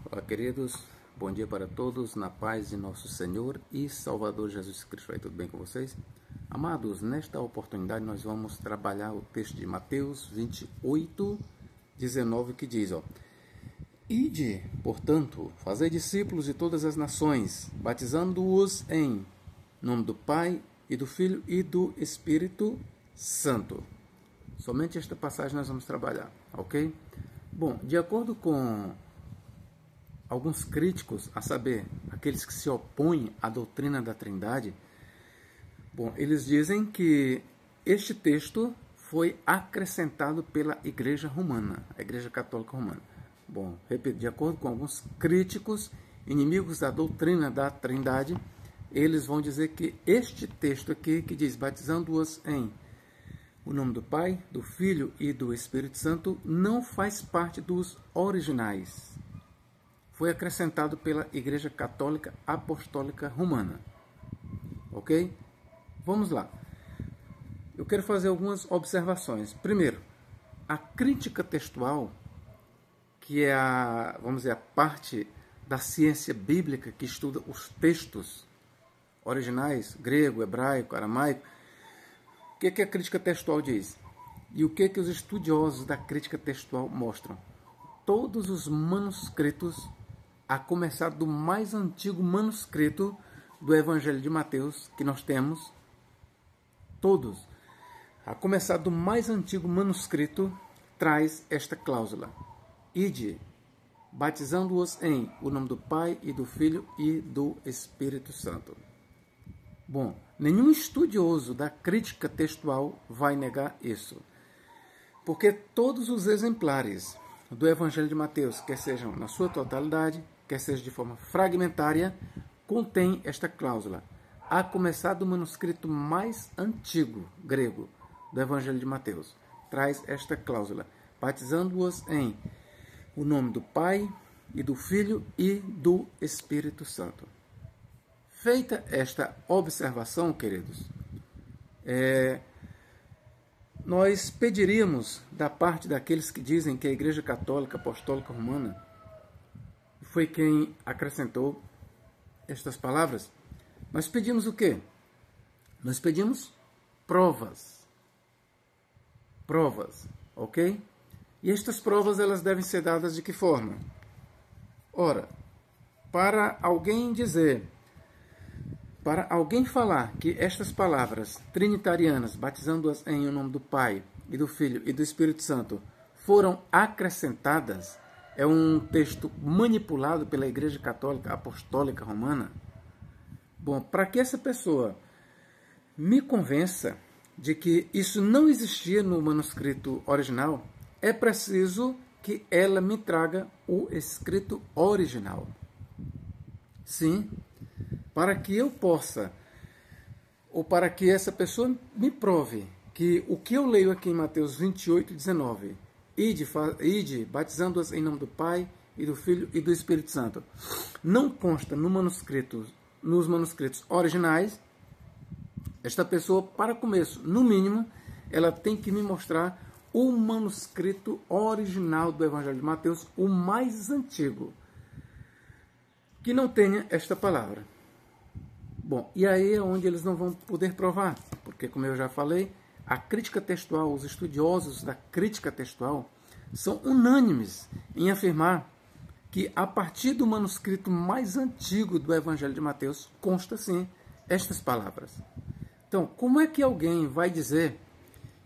Olá, queridos, bom dia para todos, na paz de nosso Senhor e Salvador Jesus Cristo. Aí, tudo bem com vocês? Amados, nesta oportunidade nós vamos trabalhar o texto de Mateus 28, 19, que diz, Ide, portanto, fazei discípulos de todas as nações, batizando-os em nome do Pai e do Filho e do Espírito Santo. Somente esta passagem nós vamos trabalhar, ok? Bom, de acordo com alguns críticos, a saber, aqueles que se opõem à doutrina da Trindade, eles dizem que este texto foi acrescentado pela Igreja Romana, a Igreja Católica Romana. Repito, de acordo com alguns críticos, inimigos da doutrina da Trindade, eles vão dizer que este texto aqui, que diz, batizando-os em o nome do Pai, do Filho e do Espírito Santo, não faz parte dos originais. Foi acrescentado pela Igreja Católica Apostólica Romana. Ok? Vamos lá. Eu quero fazer algumas observações. Primeiro, a crítica textual, que é a parte da ciência bíblica que estuda os textos originais, grego, hebraico, aramaico. O que a crítica textual diz? E o que os estudiosos da crítica textual mostram? Todos os manuscritos, a começar do mais antigo manuscrito do Evangelho de Mateus, que nós temos, todos, a começar do mais antigo manuscrito, traz esta cláusula. Ide, batizando-os em o nome do Pai e do Filho e do Espírito Santo. Nenhum estudioso da crítica textual vai negar isso. Porque todos os exemplares do Evangelho de Mateus, quer sejam na sua totalidade, quer seja de forma fragmentária, contém esta cláusula. A começar do manuscrito mais antigo, grego, do Evangelho de Mateus, traz esta cláusula, batizando-os em o nome do Pai e do Filho e do Espírito Santo. Feita esta observação, queridos, nós pediríamos da parte daqueles que dizem que a Igreja Católica Apostólica Romana foi quem acrescentou estas palavras. Nós pedimos o quê? Nós pedimos provas. Provas, ok? E estas provas, elas devem ser dadas de que forma? Ora, para alguém falar que estas palavras trinitarianas, batizando-as em o nome do Pai e do Filho e do Espírito Santo, foram acrescentadas, é um texto manipulado pela Igreja Católica Apostólica Romana. Para que essa pessoa me convença de que isso não existia no manuscrito original, é preciso que ela me traga o escrito original. Sim, para que eu possa, ou para que essa pessoa me prove que o que eu leio aqui em Mateus 28, 19, Ide, batizando-as em nome do Pai, e do Filho e do Espírito Santo, não consta nos manuscritos originais, esta pessoa, para começo, no mínimo, ela tem que me mostrar o manuscrito original do Evangelho de Mateus, o mais antigo, que não tenha esta palavra. E aí é onde eles não vão poder provar, porque, como eu já falei, a crítica textual, os estudiosos da crítica textual, são unânimes em afirmar que a partir do manuscrito mais antigo do Evangelho de Mateus consta, sim, estas palavras. Então, como é que alguém vai dizer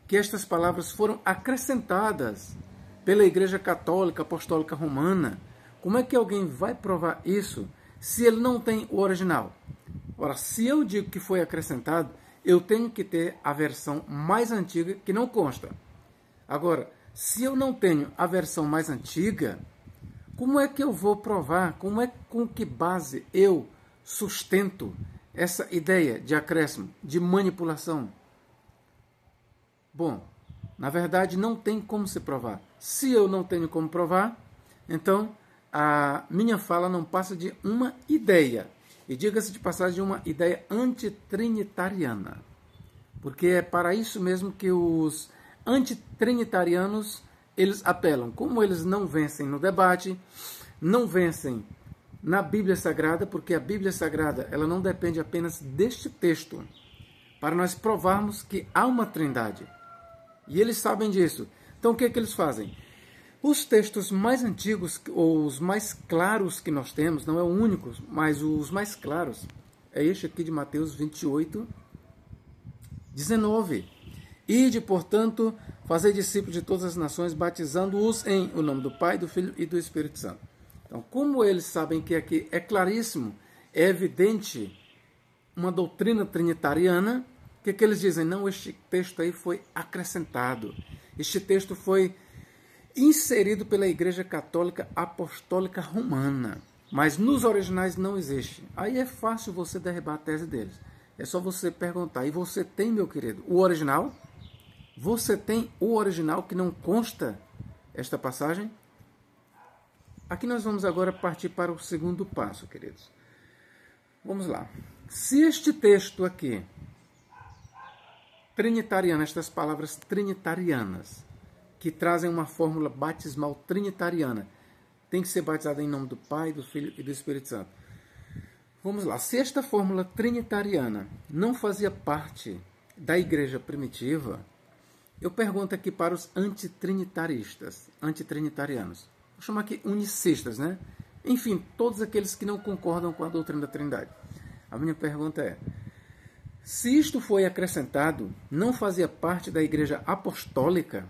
que estas palavras foram acrescentadas pela Igreja Católica Apostólica Romana? Como é que alguém vai provar isso se ele não tem o original? Ora, se eu digo que foi acrescentado, eu tenho que ter a versão mais antiga que não consta. Agora, se eu não tenho a versão mais antiga, como é que eu vou provar? Com que base eu sustento essa ideia de acréscimo, de manipulação? Na verdade, não tem como se provar. Se eu não tenho como provar, então a minha fala não passa de uma ideia. E diga-se de passagem, de uma ideia antitrinitariana. Porque é para isso mesmo que os antitrinitarianos, eles apelam. Como eles não vencem no debate, não vencem na Bíblia Sagrada, porque a Bíblia Sagrada ela não depende apenas deste texto, para nós provarmos que há uma trindade. E eles sabem disso. Então o que é que eles fazem? Os textos mais antigos, ou os mais claros que nós temos, não é o único, mas os mais claros, é este aqui de Mateus 28, 19. Ide, portanto, fazer discípulos de todas as nações, batizando-os em o nome do Pai, do Filho e do Espírito Santo. Então, como eles sabem que aqui é claríssimo, é evidente uma doutrina trinitariana, o que eles dizem? Não, este texto aí foi acrescentado. Este texto foi inserido pela Igreja Católica Apostólica Romana. Mas nos originais não existe. Aí é fácil você derribar a tese deles. É só você perguntar. E você tem, meu querido, o original? Você tem o original que não consta esta passagem? Aqui nós vamos agora partir para o segundo passo, queridos. Vamos lá. Se este texto aqui, trinitariano, estas palavras trinitarianas, que trazem uma fórmula batismal trinitariana, tem que ser batizado em nome do Pai, do Filho e do Espírito Santo. Vamos lá. Se esta fórmula trinitariana não fazia parte da igreja primitiva, eu pergunto aqui para os antitrinitarianos. Vou chamar aqui unicistas, né? Enfim, todos aqueles que não concordam com a doutrina da Trindade. A minha pergunta é: se isto foi acrescentado, não fazia parte da igreja apostólica,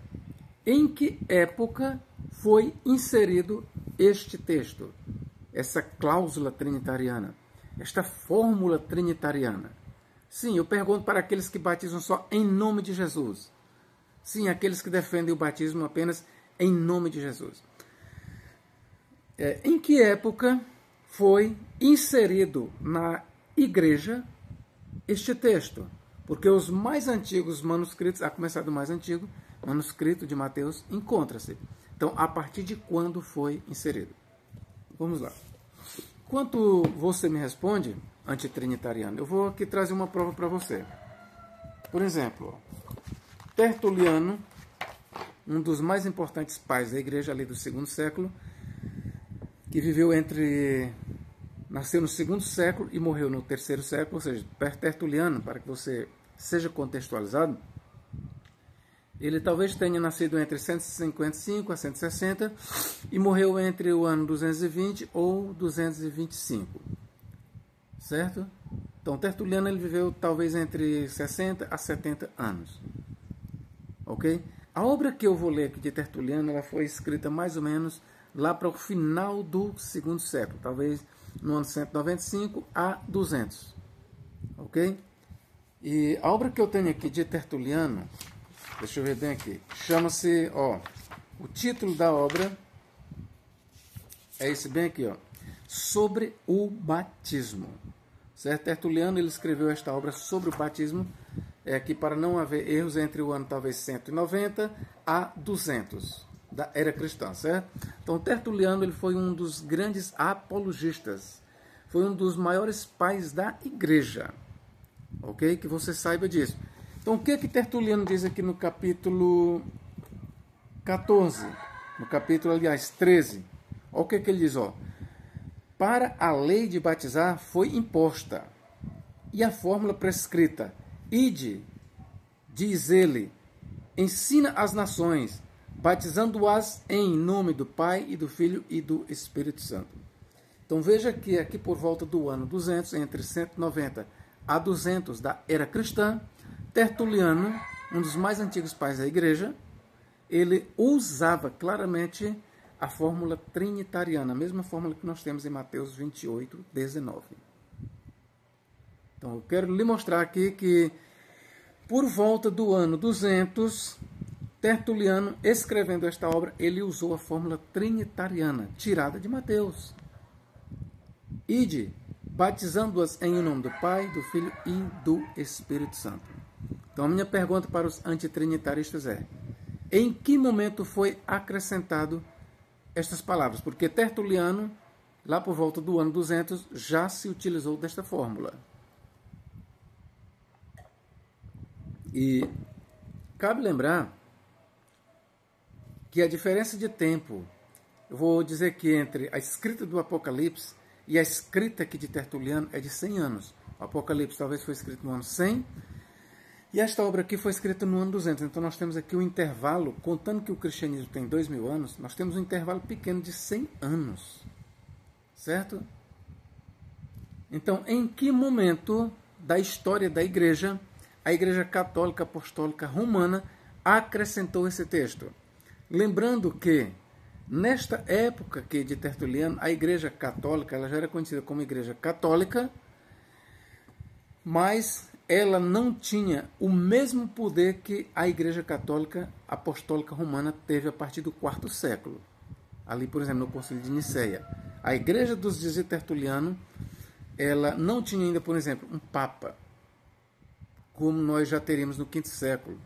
em que época foi inserido este texto, essa cláusula trinitariana, esta fórmula trinitariana? Sim, eu pergunto para aqueles que batizam só em nome de Jesus. Sim, aqueles que defendem o batismo apenas em nome de Jesus. Em que época foi inserido na igreja este texto? Porque os mais antigos manuscritos, a começar do mais antigo, manuscrito de Mateus, encontra-se. Então, a partir de quando foi inserido? Vamos lá. Enquanto você me responde, antitrinitariano, eu vou aqui trazer uma prova para você. Por exemplo, Tertuliano, um dos mais importantes pais da igreja ali do segundo século, que nasceu no segundo século e morreu no terceiro século, ou seja, Tertuliano, para que você seja contextualizado, ele talvez tenha nascido entre 155 a 160 e morreu entre o ano 220 ou 225, certo? Então, Tertuliano ele viveu talvez entre 60 a 70 anos, ok? A obra que eu vou ler aqui de Tertuliano, ela foi escrita mais ou menos lá para o final do segundo século, talvez no ano 195 a 200, ok? E a obra que eu tenho aqui de Tertuliano, deixa eu ver bem aqui, chama-se, o título da obra é esse bem aqui, Sobre o Batismo, certo? Tertuliano ele escreveu esta obra sobre o batismo, aqui para não haver erros, entre o ano talvez 190 a 200 da era cristã, certo? Então, Tertuliano ele foi um dos grandes apologistas, foi um dos maiores pais da igreja, ok? Que você saiba disso. Então, o que Tertuliano diz aqui no capítulo 14, no capítulo, aliás, 13? Olha o que ele diz, para a lei de batizar foi imposta, e a fórmula prescrita, ide, diz ele, ensina as nações, batizando-as em nome do Pai e do Filho e do Espírito Santo. Então veja que aqui por volta do ano 200, entre 190 a 200 da era cristã, Tertuliano, um dos mais antigos pais da igreja, ele usava claramente a fórmula trinitariana, a mesma fórmula que nós temos em Mateus 28, 19. Então eu quero lhe mostrar aqui que por volta do ano 200, Tertuliano, escrevendo esta obra, ele usou a fórmula trinitariana, tirada de Mateus. Ide, batizando-as em nome do Pai, do Filho e do Espírito Santo. Então a minha pergunta para os antitrinitaristas é: em que momento foi acrescentado estas palavras? Porque Tertuliano, lá por volta do ano 200, já se utilizou desta fórmula. E cabe lembrar que a diferença de tempo eu vou dizer que entre a escrita do Apocalipse e a escrita aqui de Tertuliano é de 100 anos. O Apocalipse talvez foi escrito no ano 100, e esta obra aqui foi escrita no ano 200. Então nós temos aqui um intervalo, contando que o cristianismo tem 2000 anos, nós temos um intervalo pequeno de 100 anos. Certo? Então, em que momento da história da igreja, a Igreja Católica Apostólica Romana acrescentou esse texto? Lembrando que, nesta época aqui de Tertuliano, a Igreja Católica ela já era conhecida como Igreja Católica, mas ela não tinha o mesmo poder que a Igreja Católica Apostólica Romana teve a partir do quarto século. Ali, por exemplo, no Concílio de Nicéia. A Igreja dos dias de Tertuliano, ela não tinha ainda, por exemplo, um Papa, como nós já teríamos no quinto século.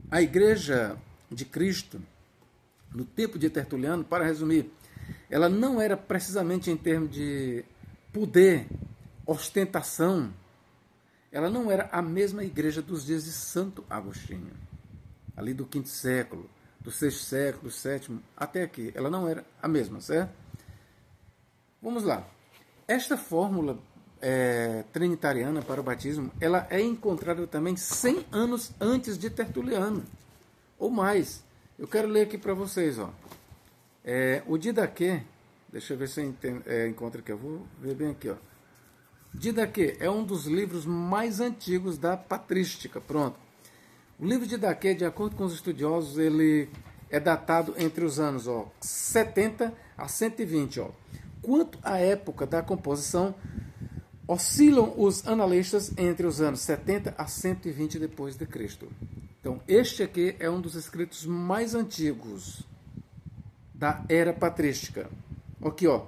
A Igreja de Cristo, no tempo de Tertuliano, para resumir, ela não era precisamente em termos de poder, ostentação, ela não era a mesma igreja dos dias de Santo Agostinho, ali do quinto século, do sexto século, do sétimo, até aqui. Ela não era a mesma, certo? Vamos lá. Esta fórmula trinitariana para o batismo, ela é encontrada também 100 anos antes de Tertuliano, ou mais. Eu quero ler aqui para vocês, ó. O Didaquê, deixa eu ver se eu encontro aqui, eu vou ver bem aqui, ó. Didaquê é um dos livros mais antigos da patrística, pronto. O livro de Didaquê, de acordo com os estudiosos, ele é datado entre os anos 70 a 120. Quanto à época da composição, oscilam os analistas entre os anos 70 a 120 depois de Cristo. Então, este aqui é um dos escritos mais antigos da era patrística. Aqui, ó.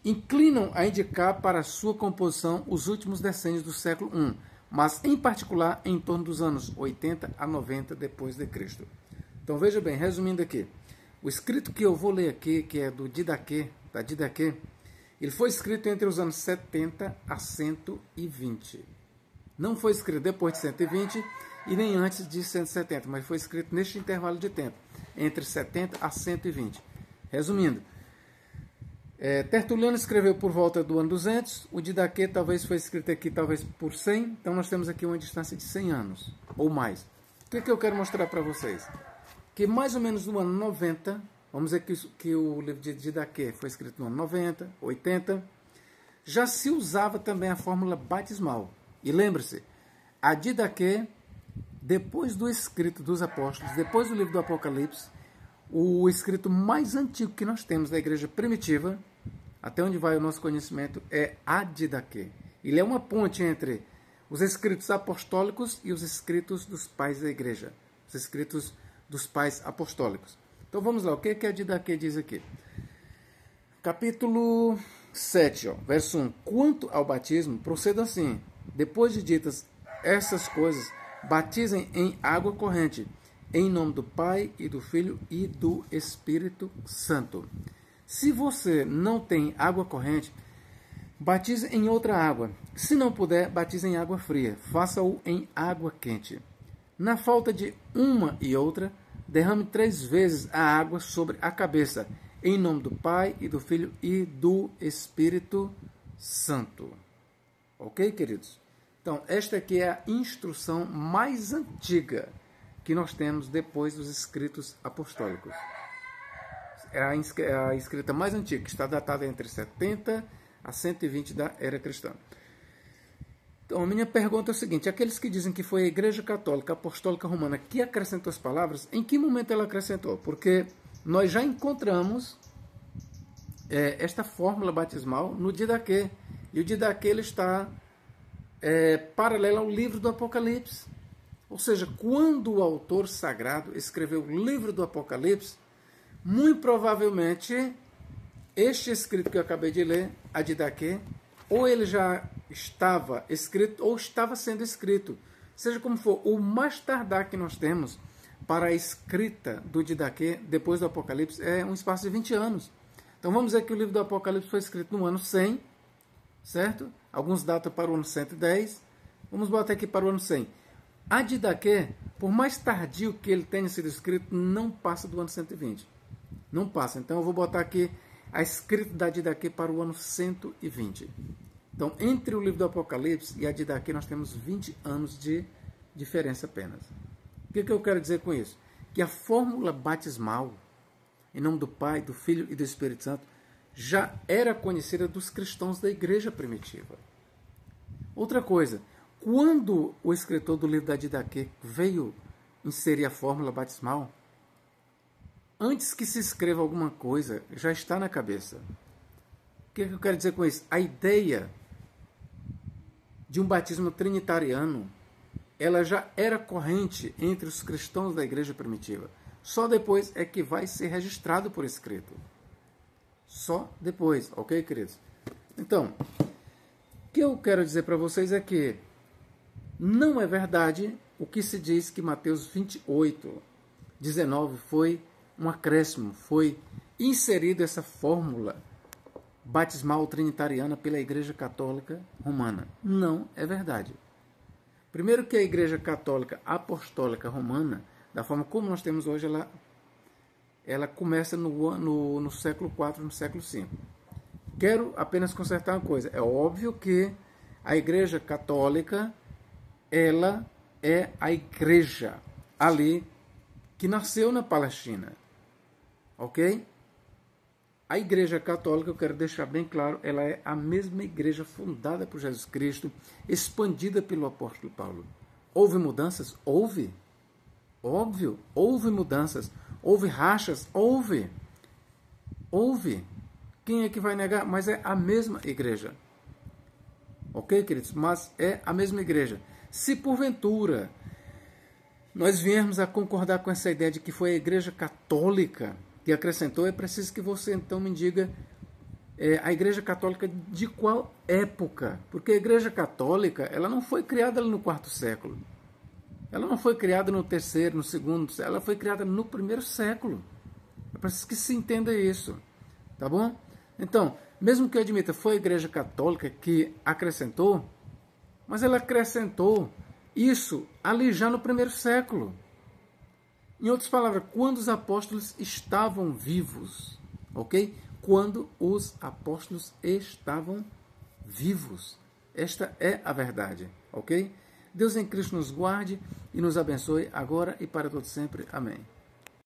Inclinam a indicar para sua composição os últimos decênios do século I, mas em particular em torno dos anos 80 a 90 depois de Cristo. Então veja bem, resumindo aqui, o escrito que eu vou ler aqui, que é do Didaquê, da Didaquê, ele foi escrito entre os anos 70 a 120. Não foi escrito depois de 120 e nem antes de 170, mas foi escrito neste intervalo de tempo, entre 70 a 120. Resumindo, Tertuliano escreveu por volta do ano 200, o Didaquê talvez foi escrito aqui talvez por 100, então nós temos aqui uma distância de 100 anos, ou mais. O que é que eu quero mostrar para vocês? Que mais ou menos no ano 90, vamos dizer que o livro de Didaquê foi escrito no ano 90, 80, já se usava também a fórmula batismal. E lembre-se, a Didaquê, depois do escrito dos apóstolos, depois do livro do Apocalipse, o escrito mais antigo que nós temos da igreja primitiva, até onde vai o nosso conhecimento, é a Didaquê. Ele é uma ponte entre os escritos apostólicos e os escritos dos pais da igreja, os escritos dos pais apostólicos. Então vamos lá, o que a Didaquê diz aqui? Capítulo 7, verso 1. Quanto ao batismo, proceda assim: depois de ditas essas coisas, batizem em água corrente, em nome do Pai e do Filho e do Espírito Santo. Se você não tem água corrente, batize em outra água. Se não puder, batize em água fria. Faça-o em água quente. Na falta de uma e outra, derrame 3 vezes a água sobre a cabeça, em nome do Pai e do Filho e do Espírito Santo. Ok, queridos? Então, esta aqui é a instrução mais antiga que nós temos depois dos escritos apostólicos. É a escrita mais antiga, que está datada entre 70 a 120 da era cristã. Então, a minha pergunta é o seguinte: aqueles que dizem que foi a Igreja Católica Apostólica Romana que acrescentou as palavras, em que momento ela acrescentou? Porque nós já encontramos esta fórmula batismal no Didaquê. E o Didaquê ele está paralelo ao livro do Apocalipse. Ou seja, quando o autor sagrado escreveu o livro do Apocalipse, muito provavelmente este escrito que eu acabei de ler, a Didaquê, ou ele já estava escrito ou estava sendo escrito. Seja como for, o mais tardar que nós temos para a escrita do Didaquê depois do Apocalipse é um espaço de 20 anos. Então vamos dizer que o livro do Apocalipse foi escrito no ano 100, certo? Alguns datam para o ano 110. Vamos botar aqui para o ano 100. A Didaquê, por mais tardio que ele tenha sido escrito, não passa do ano 120. Não passa. Então eu vou botar aqui a escrita da Didaquê para o ano 120. Então, entre o livro do Apocalipse e a Didaquê, nós temos 20 anos de diferença apenas. O que eu quero dizer com isso? Que a fórmula batismal, em nome do Pai, do Filho e do Espírito Santo, já era conhecida dos cristãos da igreja primitiva. Outra coisa, quando o escritor do livro da Didaquê veio inserir a fórmula batismal, antes que se escreva alguma coisa, já está na cabeça. O que eu quero dizer com isso? A ideia de um batismo trinitariano, ela já era corrente entre os cristãos da igreja primitiva. Só depois é que vai ser registrado por escrito. Só depois, ok, queridos? Então, o que eu quero dizer para vocês é que não é verdade o que se diz que Mateus 28, 19 foi um acréscimo, foi inserida essa fórmula batismal trinitariana pela Igreja Católica Romana. Não é verdade. Primeiro que a Igreja Católica Apostólica Romana, da forma como nós temos hoje, ela começa no século IV, no século V. Quero apenas consertar uma coisa. É óbvio que a Igreja Católica, ela é a igreja ali que nasceu na Palestina. Ok? A Igreja Católica, eu quero deixar bem claro, ela é a mesma igreja fundada por Jesus Cristo, expandida pelo apóstolo Paulo. Houve mudanças? Houve. Óbvio, houve mudanças. Houve rachas? Houve. Houve. Quem é que vai negar? Mas é a mesma igreja. Ok, queridos? Mas é a mesma igreja. Se porventura nós viermos a concordar com essa ideia de que foi a Igreja Católica que acrescentou, é preciso que você então me diga a Igreja Católica de qual época? Porque a Igreja Católica, ela não foi criada no quarto século. Ela não foi criada no terceiro, no segundo, ela foi criada no primeiro século. É preciso que se entenda isso. Tá bom? Então, mesmo que eu admita, foi a Igreja Católica que acrescentou, mas ela acrescentou isso ali já no primeiro século. Em outras palavras, quando os apóstolos estavam vivos, ok? Quando os apóstolos estavam vivos. Esta é a verdade, ok? Deus em Cristo nos guarde e nos abençoe agora e para todo sempre. Amém.